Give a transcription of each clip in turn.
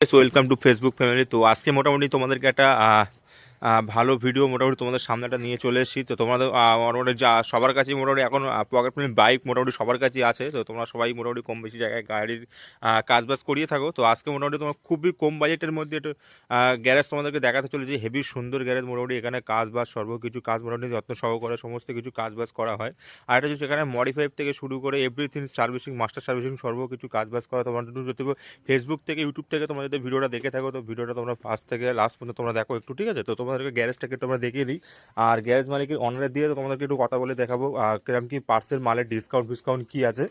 Welcome to Facebook family. তো আজকে মোটামুটি তোমাদেরকে একটা ভালো ভিডিও মোটামুটি তোমাদের সামনে একটা নিয়ে চলে এসেছি। তো তোমাদের মোটামুটি যা সবার কাছেই মোটামুটি এখন পকেট ফ্রেন্ডলি বাইক মোটামুটি সবার কাছেই আছে। তো তোমরা সবাই মোটামুটি কম বেশি জায়গায় গাড়ির কাজবাজ করিয়ে থাকো। তো আজকে মোটামুটি তোমার খুবই কম বাজেটের মধ্যে একটা গ্যারেজ তোমাদেরকে দেখাতে চলেছি। হেভি সুন্দর গ্যারেজ, মোটামুটি এখানে কাজবাজ সর্বকিছু কাজ মোটামুটি যত্ন সহকারে সমস্ত কিছু কাজবাজ করা হয়। আর এটা হচ্ছে এখানে মডিফাই থেকে শুরু করে এভরিথিং সার্ভিসিং, মাস্টার সার্ভিসিং সর্বকিছু কাজবাজ করা। তোমার যদি ফেসবুক থেকে ইউটিউব থেকে তোমরা যদি ভিডিওটা দেখে থাকো তো ভিডিওটা তোমরা ফার্স্ট থেকে লাস্ট পর্যন্ত তোমরা দেখো একটু, ঠিক আছে? তো তোমাদেরকে গ্যারেজটাকে তোমরা দেখিয়ে দিই। আর গ্যারেজ মালিকের অনারে দিয়ে তো তোমাদেরকে একটু কথা বলে দেখাবো কিরকম কি পার্সেল মালের ডিসকাউন্ট কি আছে।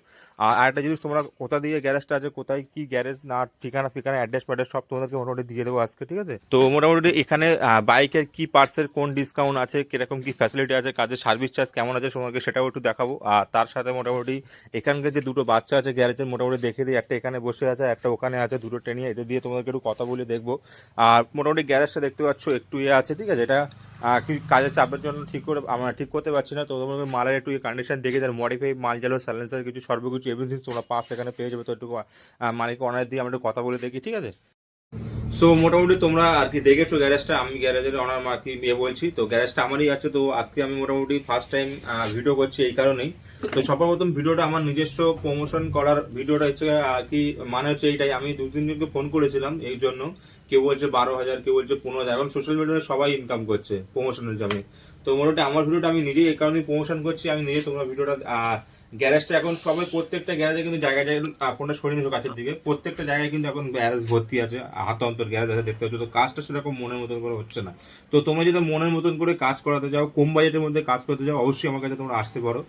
আর একটা জিনিস, তোমরা কোথা দিয়ে গ্যারেজটা আছে, কোথায় কি গ্যারেজ, না ঠিকানা ফিকানা অ্যাড্রেস ফ্যাড্রেস সব তোমাদেরকে মোটামুটি দিয়ে দেবো আজকে, ঠিক আছে? তো মোটামুটি এখানে বাইকের কি পার্সেল কোন ডিসকাউন্ট আছে, কিরকম কি ফ্যাসিলিটি আছে, কাজের সার্ভিস চার্জ কেমন আছে তোমাকে সেটাও একটু দেখাবো। আর তার সাথে মোটামুটি এখানকার যে দুটো বাচ্চা আছে গ্যারেজের মোটামুটি দেখে দিই, একটা এখানে বসে আছে একটা ওখানে আছে, দুটো ট্রেনে এদের দিয়ে তোমাদেরকে একটু কথা বলে দেখবো। আর মোটামুটি গ্যারেজটা দেখতে পাচ্ছ একটু আছে, ঠিক আছে? এটা কি কাজের চাপের জন্য আমরা ঠিক করতে পারছি না। তো তোমাদের মালের একটু কন্ডিশন দেখে যার মডিফাই মাল জ্বালো সাইলেন্সার কিছু সর্বকিছু এভরিথিং তোমরা পাস এখানে পেয়ে যাবে। তো একটু মালিক অনার দিয়ে আমরা একটু কথা বলে দেখি, ঠিক আছে? সো মোটামুটি তোমরা আর কি দেখেছো গ্যারেজটা, আমি গ্যারেজের অনার মার্কি নিয়ে বলছি। তো গ্যারেজটা আমারই আছে। তো আজকে আমি মোটামুটি ফার্স্ট টাইম ভিডিও করছি এই কারণেই। তো সর্বপ্রথম ভিডিওটা আমার নিজস্ব প্রমোশন করার ভিডিওটা হচ্ছে আর কি, মানে হচ্ছে এইটাই। আমি দু তিনজনকে ফোন করেছিলাম এই জন্য, কেউ বলছে 12,000, কেউ বলছে 15,000। এখন সোশ্যাল মিডিয়াতে সবাই ইনকাম করছে প্রমোশনের জন্য। তো মোটামুটি আমার ভিডিওটা আমি নিজেই এই কারণেই প্রমোশন করছি, আমি নিজে। তোমরা ভিডিওটা গ্যারেজটা এখন সবাই প্রত্যেকটা গ্যারেজে কিন্তু জায়গায় জায়গায় ফোনটা সরিয়ে নিয়েছো কাছের দিকে, প্রত্যেকটা জায়গায় কিন্তু এখন গ্যারেজ ভর্তি আছে, হাত অন্তর গ্যারেজ আছে দেখতে পাচ্ছ। তো কাজটা সেরকম মনের মতন করে হচ্ছে না। তো তোমরা যদি মনের মতন করে কাজ করাতে যাও, কম বাজেটের মধ্যে কাজ করতে যাও, অবশ্যই আমার কাছে তোমরা আসতে পারো।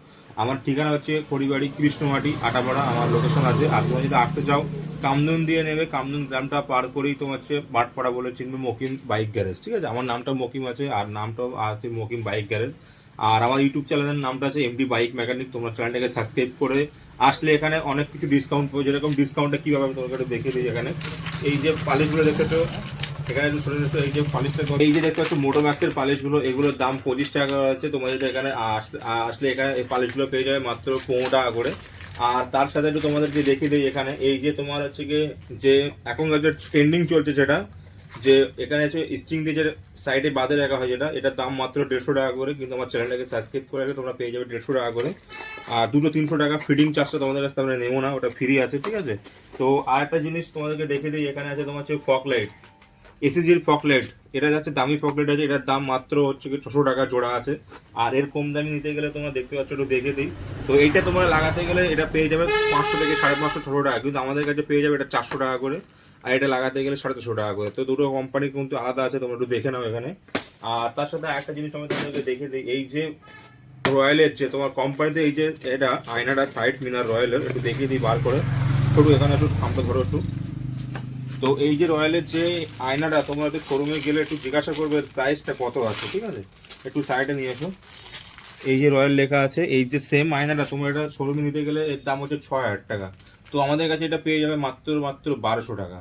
আমার ঠিকানা হচ্ছে খড়িবাড়ি কৃষ্ণমাটি আটাপাড়া, আমার লোকেশন আছে। আর তোমরা যদি আসতে চাও কামদুন দিয়ে নেবে, কামদুন গ্রামটা পার করেই তোমার হচ্ছে বাটপাড়া বলে চিনবে, মকিম বাইক গ্যারেজ, ঠিক আছে? আমার নামটা মকিম আছে, আর নামটাও আছে মকিম বাইক গ্যারেজ। আর আমার ইউটিউব চ্যানেলের নামটা আছে এমডি বাইক মেকানিক। তোমরা চ্যানেলটাকে সাবস্ক্রাইব করে আসলে এখানে অনেক কিছু ডিসকাউন্ট পাবে। যেরকম ডিসকাউন্টটা কীভাবে আমি তোমাকে দেখিয়ে দিই। এখানে এই যে পালিশগুলো দেখেছো, এখানে একটু সরে এই যে পালিশটা, এই যে দেখতে পাচ্ছ মোটোম্যাক্সের পালিশগুলো, এগুলোর দাম 25 টাকা আছে। তোমরা যদি এখানে আসলে এখানে এই পালিশগুলো পেয়ে যাবে মাত্র 15 টাকা করে। আর তার সাথে একটু তোমাদেরকে দেখিয়ে দিই, এখানে এই যে তোমার হচ্ছে গিয়ে যে এখনকার যে ট্রেন্ডিং চলছে যেটা, যে এখানে হচ্ছে স্ট্রিং দিয়ে যে সাইডে বাঁধে রাখা হয় যেটা, এটার দাম মাত্র 150 টাকা করে। কিন্তু আমার চ্যানেলটাকে সাবস্ক্রাইব করে রাখলে তোমরা পেয়ে যাবে 150 টাকা করে। আর দুটো 300 টাকা ফিডিং চার্জটা তোমাদের কাছে আমরা নেবো না, ওটা ফ্রি আছে, ঠিক আছে? তো আর একটা জিনিস তোমাদেরকে দেখে দিই, এখানে আছে তোমার হচ্ছে ফগ লাইট, এসিজির ফকলেট। এটা যাচ্ছে দামি ফকলেট আছে, এটার দাম মাত্র হচ্ছে কি 600 টাকা জোড়া আছে। আর এর কম দামি নিতে গেলে তোমরা দেখতে পাচ্ছ, একটু দেখে দিই। তো এইটা তোমরা লাগাতে গেলে এটা পেয়ে যাবে 500 থেকে 550, 600 টাকা। কিন্তু আমাদের কাছে পেয়ে যাবে এটা 400 টাকা করে। আর এটা লাগাতে গেলে 450 টাকা করে। তো দুটো কোম্পানি কিন্তু আলাদা আছে, তোমরা একটু দেখে নাও এখানে। আর তার সাথে একটা জিনিস আমি তোমাদেরকে দেখে দিই, এই যে রয়্যালের যে তোমার কোম্পানিতে এই যে এটা আয়নাটা সাইড মিনার রয়্যালের, একটু দেখিয়ে দিই বার করে। একটু এখানে একটু থামতে ধরো একটু। তো এই যে রয়্যালের যে আয়নাটা, তোমরা তো শোরুমে গেলে একটু জিজ্ঞাসা করবে প্রাইসটা কত আছে, ঠিক আছে? একটু সাইডে নিয়ে এসো। এই যে রয়্যাল লেখা আছে, এই যে সেম আয়নাটা তোমরা এটা শোরুমে নিতে গেলে এর দাম হচ্ছে 6,000 টাকা। তো আমাদের কাছে এটা পেয়ে যাবে মাত্র মাত্র 1200 টাকা,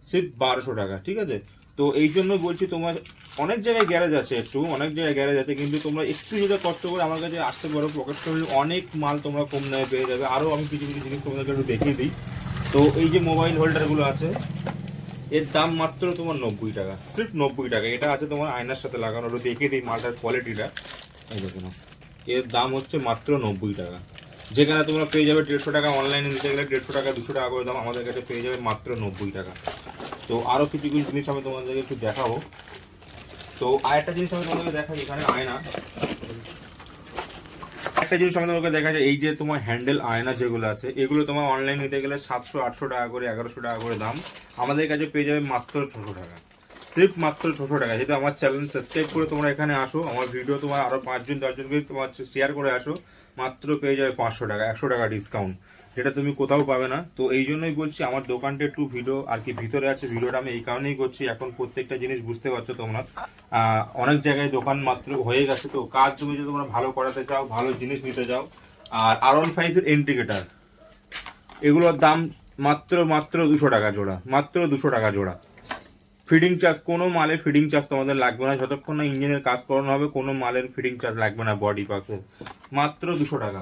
সির্ফ 1200 টাকা, ঠিক আছে? তো এই জন্য বলছি, তোমার অনেক জায়গায় গ্যারেজ আছে, অনেক জায়গায় গ্যারেজ আছে, কিন্তু তোমরা একটু যদি কষ্ট করে আমার কাছে আসতে পারো, পকেট করে অনেক মাল তোমরা কম দামে পেয়ে যাবে। আরও আমি কিছু কিছু জিনিস তোমাদেরকে একটু দেখিয়ে দিই। তো এই যে মোবাইল হোল্ডারগুলো আছে, এর দাম মাত্র তোমার 90 টাকা, সির্ফ 90 টাকা। এটা আছে তোমার আয়নার সাথে লাগানো, ওটা দেখিয়ে দিই মালটার কোয়ালিটিটা। এই দেখুন, এর দাম হচ্ছে মাত্র 90 টাকা। যেখানে তোমরা পেয়ে যাবে 150 টাকা, অনলাইনে নিতে গেলে 150 টাকা 200 টাকা করে দাম, আমাদের কাছে পেয়ে যাবে মাত্র 90 টাকা। তো আরও কিছু কিছু জিনিস আমি তোমাদেরকে একটু দেখাবো। তো আরেকটা জিনিস আমি তোমাদেরকে দেখাই, এখানে আয়না একটা জিনিস আমি তোমাকে দেখা যায়, এই যে তোমার হ্যান্ডেল আয়না যেগুলো আছে, এগুলো তোমার অনলাইন নিতে গেলে 700-800 টাকা করে, 1100 টাকা করে দাম। আমাদের কাছে পেয়ে যাবে মাত্র 600 টাকা, সির্ফ মাত্র 600 টাকা। যেহেতু আমার চ্যানেল সাবস্ক্রাইব করে তোমরা এখানে আসো, আমার ভিডিও তোমার আরও 5 জন 10 জনকে তোমার শেয়ার করে আসো, মাত্র পেয়ে যাবে 500 টাকা, 100 টাকা ডিসকাউন্ট, যেটা তুমি কোথাও পাবে না। তো এই জন্যই বলছি, আমার দোকানটা একটু ভিডিও আর কি ভিতরে আছে, ভিডিওটা আমি এই কারণেই করছি। এখন প্রত্যেকটা জিনিস বুঝতে পারছো তোমরা, অনেক জায়গায় দোকান মাত্র হয়ে গেছে। তো কাজ তুমি যদি তোমরা ভালো করাতে চাও, ভালো জিনিস নিতে চাও। আর R15 এর ইন্ডিকেটার, এগুলোর দাম মাত্র মাত্র 200 টাকা জোড়া, মাত্র 200 টাকা জোড়া। ফিডিং চার্জ, কোনো মালের ফিডিং চার্জ তোমাদের লাগবে না, যতক্ষণ না ইঞ্জিনের কাজ করানো হবে কোনো মালের ফিডিং চার্জ লাগবে না বডি পাসে, মাত্র 200 টাকা।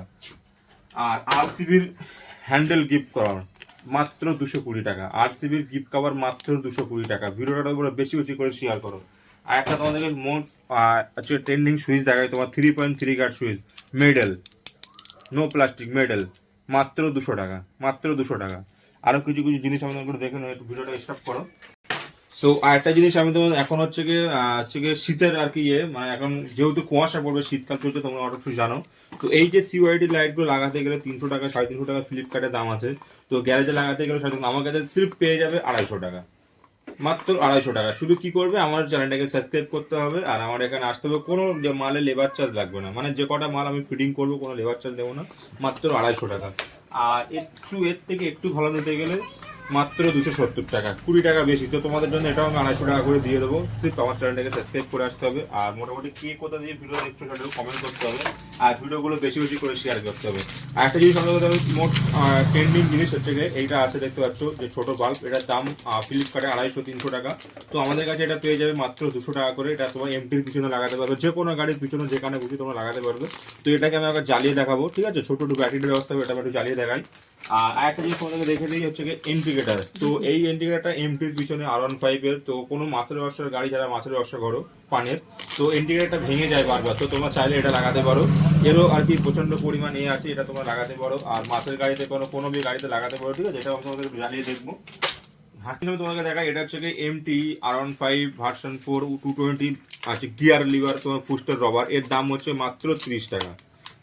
আর RCBর হ্যান্ডেল গিফট করানো, মাত্র 220 টাকা। RCBর গিফট কভার মাত্র 220 টাকা। ভিডিওটা পুরো বেশি বেশি করে শেয়ার করো। আর একটা তোমাদেরকে মোস্ট হচ্ছে ট্রেন্ডিং সুইচ দেখায়, তোমার 3.3 guard switch, medal, no plastic medal, মাত্র 200 টাকা, মাত্র 200 টাকা। আরও কিছু কিছু জিনিস আমাদের একটু দেখে নেবো, একটু ভিডিওটা স্টপ করো। সো আরেকটা জিনিস আমি তোমার এখন হচ্ছে গিয়ে শীতের আর কি মানে এখন যেহেতু কুয়াশা পড়বে, শীতকাল চলছে, তোমরা অবশ্যই জানো। তো এই যে CYD লাইটগুলো লাগাতে গেলে 300 টাকা 350 টাকা ফ্লিপকার্টে দাম আছে। তো গ্যারেজে লাগাতে গেলে আমার কাছে সির্ফ পেয়ে যাবে 250 টাকা, মাত্র 250 টাকা। শুধু কি করবে, আমার চ্যানেলটাকে সাবস্ক্রাইব করতে হবে আর আমার এখানে আসতে হবে। কোনো মালে লেবার চার্জ লাগবে না, মানে যে কটা মাল আমি ফিটিং করবো কোনো লেবার চার্জ দেবো না, মাত্র 250 টাকা। আর এর থেকে একটু ভালো নিতে গেলে মাত্র 270 টাকা, 20 টাকা বেশি। তো তোমাদের জন্য এটাও আমি 250 টাকা করে দিয়ে দেবো। সির্ফ আমার চ্যানেলটাকে সাবস্ক্রাইব করে আসতে হবে। আর মোটামুটি কে কোথা দিয়ে ভিডিও দেখছো সেটাও কমেন্ট করতে হবে, আর ভিডিওগুলো বেশি বেশি করে শেয়ার করতে হবে। আর একটা জিনিস আমাদের মোট ট্রেন্ডিং জিনিস হচ্ছে গিয়ে এইটা আছে, দেখতে পাচ্ছ যে ছোট বাল্ব, এটার দাম ফ্লিপকার্টে 250-300 টাকা। তো আমাদের কাছে এটা পেয়ে যাবে মাত্র 200 টাকা করে। এটা তোমার এমটির পিছনে লাগাতে পারবে, যে কোনো গাড়ির পিছনে যেখানে খুশি তোমরা লাগাতে পারবে। তো এটাকে আমি আবার জ্বালিয়ে দেখাবো, ঠিক আছে, ছোট একটু ব্যাটারির ব্যবস্থা হবে, এটা আমি একটু জ্বালিয়ে দেখাই। আর একটা জিনিস তোমাদেরকে দেখে দিই হচ্ছে গিয়ে ইন্ডিকেটার। তো এই ইন্ডিকেটারটা এমটির পিছনে R15 এর। তো কোনো মাছের ব্যবসার গাড়ি, যারা মাছের ব্যবসা করো পানের, তো ইন্ডিকেটারটা ভেঙে যায় বারবার, তো তোমরা চাইলে এটা লাগাতে পারো। এরও আর কি প্রচন্ড পরিমাণ আছে, এটা তোমরা লাগাতে পারো। আর মাছের গাড়িতে কোনো গাড়িতে লাগাতে পারো, ঠিক আছে। এটা আমি তোমাদের জ্বালিয়ে দেখবো। হাসতে আমি তোমাকে দেখাই, এটা হচ্ছে কি MT R15 ভার্সন 4 220 আছে, গিয়ার লিভার, তোমার ফুস্টার রবার। এর দাম হচ্ছে মাত্র 30 টাকা।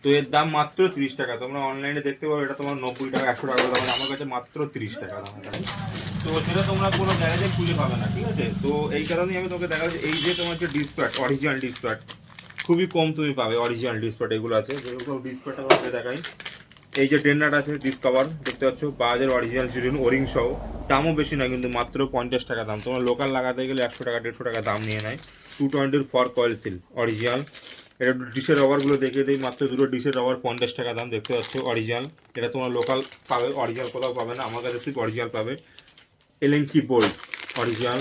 তো এর দাম মাত্র 30 টাকা। তোমরা অনলাইনে দেখতে পারো, এটা তোমার 90 টাকা 100 টাকা দাম, আমার কাছে মাত্র 30 টাকা দাম। তো সেটা তোমরা কোনো গ্যারেজে খুঁজে পাবে না, ঠিক আছে। তো এই কারণেই আমি তোমাকে দেখাচ্ছি, এই যে তোমার যে ডিসপ্যাট, অরিজিনাল ডিসপ্যাট খুবই কম তুমি পাবে। অরিজিনাল ডিসপ্যাট এগুলো আছে, যেগুলো ডিসপ্যাটটা তোমাকে দেখাই। এই যে ডেন্নাট আছে, ডিসকভার দেখতে পাচ্ছ, বাজাজের অরিজিনাল জিরুন ওরিং সহ। দামও বেশি না কিন্তু, মাত্র 50 টাকা দাম। তোমার লোকাল লাগাতে গেলে 100 টাকা 150 টাকা দাম নিয়ে নেয়। 220 ফর কয়েল সিল অরিজিনাল। এটা ডিশের রবারগুলো দেখিয়ে দিই, মাত্র দুটো ডিশের রবার 50 টাকা দাম, দেখতে পাচ্ছ অরিজিনাল। এটা তোমার লোকাল পাবে, অরিজিনাল কোথাও পাবে না, আমার কাছে সির্ফ অরিজিনাল পাবে। Allen key bolt original.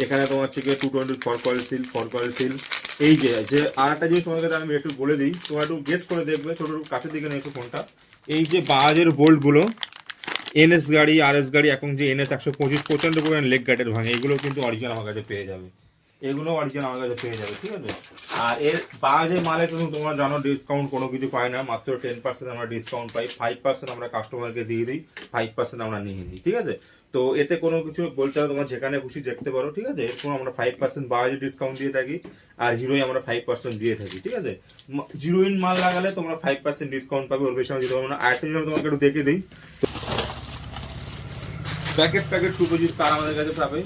এখানে তোমার হচ্ছে গিয়ে 220 ফর কয়েল সিল। এই যে আর একটা জিনিস তোমাকে আমি একটু বলে দিই, তোমরা একটু গেস করে দেখবে, ছোট কাছের দিকে নিয়ে এসো ফোনটা। এই যে বাজাজের বোল্টগুলো, NS গাড়ি, RS গাড়ি, এখন যে NS 125 প্রচণ্ড পরিমাণ লেগ গার্ডের ভাঙে, এগুলো কিন্তু অরিজিনাল আমার কাছে পেয়ে যাবে। এগুলো অরিজিনাল আমার কাছে পেয়ে যাবে, ঠিক আছে। আর এর বাজাজের মালে কিন্তু তোমরা জানো ডিসকাউন্ট কোনো কিছু পাই না, মাত্র 10% আমরা ডিসকাউন্ট পাই। 5% আমরা কাস্টমারকে দিয়ে দিই, 5% আমরা নিয়ে নিই, ঠিক আছে। তো এতে কোনো কিছু বলতে হবে, তোমার যেখানে খুশি দেখতে পারো, ঠিক আছে। এরকম আমরা 5% বাজাজে ডিসকাউন্ট দিয়ে থাকি, আর হিরোই আমরা 5% দিয়ে থাকি, ঠিক আছে। জিরোইন মাল লাগালে তোমরা 5% ডিসকাউন্ট পাবে, ওর বেশি আমি দিতে পারবো না। আরেকটা জিনিস তোমাকে একটু দেখে দিই, প্যাকেট সুপোজিট তার আমাদের কাছে পাবে।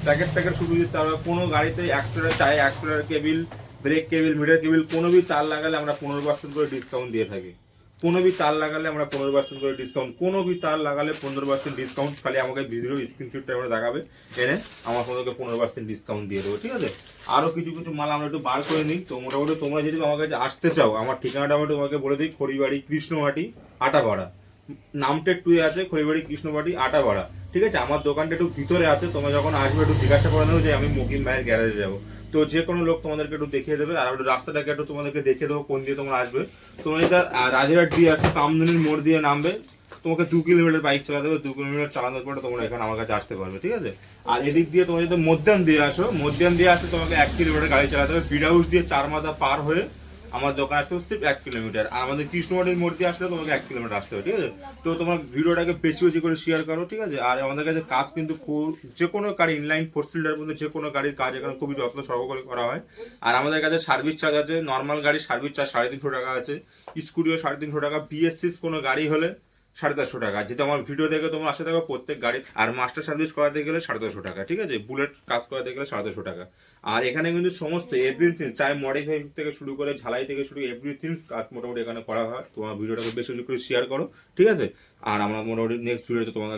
প্যাকেট সুপোজিট তার কোনো গাড়িতে accelerator cable, brake cable, meter cable কোনো भी তার লাগালে আমরা 15% করে ডিসকাউন্ট দিয়ে থাকি। কোনো भी তার লাগালে আমরা 15% করে ডিসকাউন্ট, কোনো भी তার লাগালে 15% ডিসকাউন্ট। খালি আমাকে ভিডিও স্ক্রিনশটটা আমরা দেখাবে, এনে আমার তোমাদেরকে 15% ডিসকাউন্ট দিয়ে দেবো, ঠিক আছে। আরও কিছু কিছু মাল আমরা একটু বার করে নিই। তো মোটামুটি তোমরা যদি আমার কাছে আসতে চাও, আমার ঠিকানাটা আমি তোমাকে বলে দিই, খড়িবাড়ি কৃষ্ণমাটি আটাপাড়া, নামটা একটু আছে, খড়িবাড়ি কৃষ্ণবাড়ি আটাপাড়া, ঠিক আছে। আমার দোকানটা একটু ভিতরে আছে, তোমরা যখন আসবে একটু জিজ্ঞাসা করে নেবো যে আমি মকিম ভাইয়ের গ্যারেজে যাবো। তো যে কোনো লোক তোমাদেরকে একটু দেখিয়ে দেবে। আর একটু রাস্তাটাকে একটু তোমাদেরকে দেখিয়ে দেবো কোন দিয়ে তোমরা আসবে। তোমরা যদি রাজেরহাট দিয়ে আসো, কামদুনির মোড় দিয়ে নামবে, তোমাকে 2 কিলোমিটার বাইক চালাতে হবে, 2 কিলোমিটার চালানোর পরে তোমরা এখানে আমার কাছে আসতে পারবে, ঠিক আছে। আর এদিক দিয়ে তোমরা যদি মধ্যাহ্ন দিয়ে আসো, তোমাকে 1 কিলোমিটার গাড়ি চালাতে হবে। ফিড হাউস দিয়ে 4 মাথা পার হয়ে আমার দোকান আসতে হবে সির্ফ 1 কিলোমিটার। আর আমাদের কৃষ্ণমাটির মোড় দিয়ে আসলে তোমাকে 1 কিলোমিটার আসতে হবে, ঠিক আছে। তো তোমার ভিডিওটাকে বেশি বেশি করে শেয়ার করো, ঠিক আছে। আর আমাদের কাছে কাজ কিন্তু যে কোনো গাড়ি, ইনলাইন 4 সিলিন্ডার পর্যন্ত যে কোনো গাড়ির কাজ এখানে খুবই যত্ন সহকারে করা হয়। আর আমাদের কাছে সার্ভিস চার্জ আছে, নর্মাল গাড়ির সার্ভিস চার্জ 350 টাকা আছে, স্কুটিও 350 টাকা, BS6 কোনো গাড়ি হলে 450 টাকা। যেহেতু আমার ভিডিও দেখে তোমরা আসে থাকো প্রত্যেক গাড়ি। আর মাস্টার সার্ভিস করাতে গেলে 450 টাকা, ঠিক আছে। বুলেট কাজ করাতে গেলে 450 টাকা। আর এখানে কিন্তু সমস্ত এভরিথিং, চাই মডিফাই থেকে শুরু করে ঝালাই থেকে শুরু এভরিথিং কাজ মোটামুটি এখানে করা হয়। তোমার ভিডিওটাকে বেশি বেশি করে শেয়ার করো, ঠিক আছে। আর আমরা মোটামুটি নেক্সট ভিডিওতে তোমাদের